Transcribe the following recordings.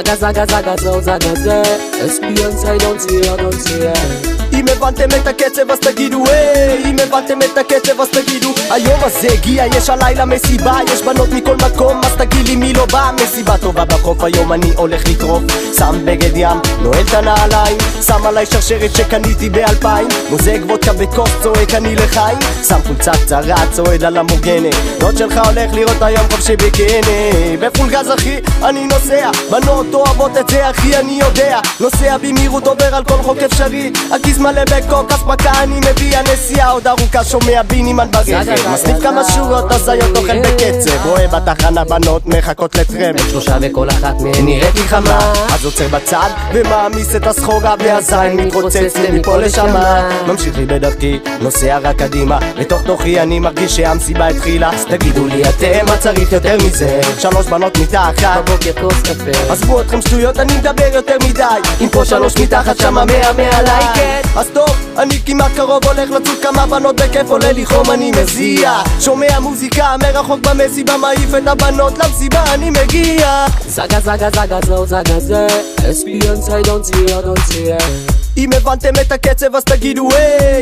זגה זגה זגה זהו זגה זה אספיונסי don't see אם הבנתם את הקצב אז תגידו אם הבנתם את הקצב אז תגידו היום הזה הגיע, יש הלילה מסיבה, יש בנות מכל מקום, אז תגיד לי מי לא בא. מסיבה טובה בחוף, היום אני הולך לטרוף, שם בגד ים, נועל את הנעליים, שם עליי שרשרת שקניתי ב2000, מוזג וודקה בכוס, צועק אני לחיים, שם חולצה קצרה, צועד על המוגנת, דוד שלך הולך לראות היום חופשי בקנה, בפול גז אחי, אני נוסע, בנות אוהבות את זה אחי, אני יודע, נוסע במהירות, עובר על כל חוק אפשרי, הכיס מלא בקוק, אספקה אני מביא, הנסיעה עוד ארוכה, שומע בינימן ברכב, מסניף כמה שורות, הזיות אוכל בקצב, רואה בתחנה בנות מחכות לטרם, שלושה וכל אחת מהן נראית לי חמה, אז עוצר בצד ומעמיס את הסחורה, והזין מתרוצץ לי מפה לשמה, ממשיך לי בדרכי, נוסע רק קדימה, בתוך תוכי אני מרגיש שהמסיבה התחילה, אז תגידו לי אתם מה צריך יותר מזה, 3 בנות מיטה אחת, בבוקר כוס קפה, עזבו אתכם שטויות, אני מדבר יותר מדי, אם פה 3 מתחת שמה 100 מעליי, כן אז טוב, אני כמעט קרוב, הולך לצוד כמה בנות בכיף, עולה לי חום אני מזיע, שומע מוזיקה מרחוק במסיבה, מעיף את הבנות למסיבה אני מגיע. זגה זגה זגה זהו זגה זה אספיונסי don't see אם הבנתם את הקצב אז תגידו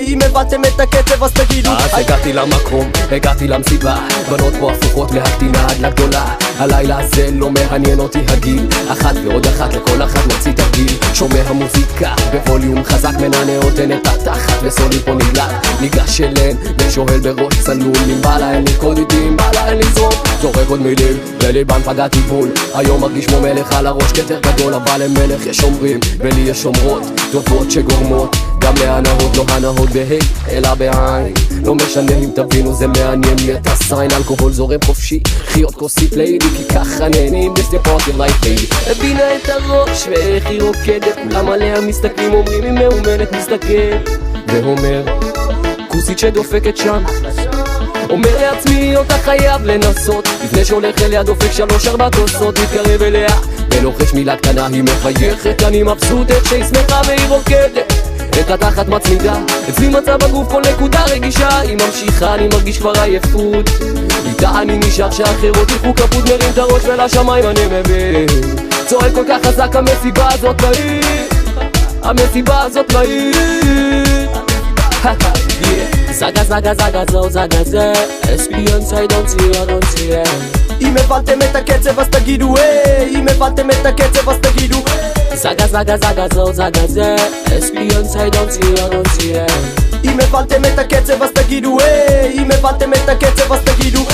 אם הבנתם את הקצב אז תגידו אז הגעתי למקום, הגעתי למסיבה, בנות פה הפוכות מהקטינה עד לגדולה, הלילה הזה לא מעניין אותי הגיל, אחת ועוד אחת לכל אחת נוציא תרגיל, שומע המוזיקה בווליום חזק, מנענע אותן את התחת וסולי פה נגלט, ניגש אליהן ושואל בראש צלול, אם בא להן לקרוא איתי, אם בא להן לזרוק, זורק עוד מילים וליבן פגעתי בול, היום מרגיש כמו מלך על הראש, כתר גדול אבל למלך יש אומרים ולי יש אומרות טובות שגורמות גם להנאות, לא הנאות בהי אלא בעין, לא משנה אם תבינו זה מעניין לי את הסיין, אלכוהול זורם חופשי, חיות כוסית לידי כי ככה נהנים this the party like baby, הבינה את הראש ואיך היא רוקדת, כולם עליה מסתכלים אומרים היא מאומנת, מסתכל ואומר כוסית שדופקת שם, אומר לעצמי אותה חייב לנסות, לפני שהולך אליה דופק 3-4 כוסות, מתקרב אליה ולוחש מילה קטנה, היא מחייכת, אני מבסוטת שהיא שמחה והיא רוקדת, את התחת מצמידה, אצלי מצב בגוף כל נקודה רגישה, היא ממשיכה אני מרגיש כבר עייפות, איתה אני נשאר שאחרות ילכו כפות, מרים את הראש ולשמיים אני מבין, צועק כל כך חזק המסיבה הזאת מהיר, המסיבה הזאת מהיר. זגה זגה זגה זהו זגה זה אספיונסי don't see אם הבנתם את הקצב אז תגידו אם הבנתם את הקצב אז תגידו זגה זגה זגה זהו זגה זה אספיונסי don't see אם הבנתם את הקצב אז תגידו אם הבנתם את הקצב אז תגידו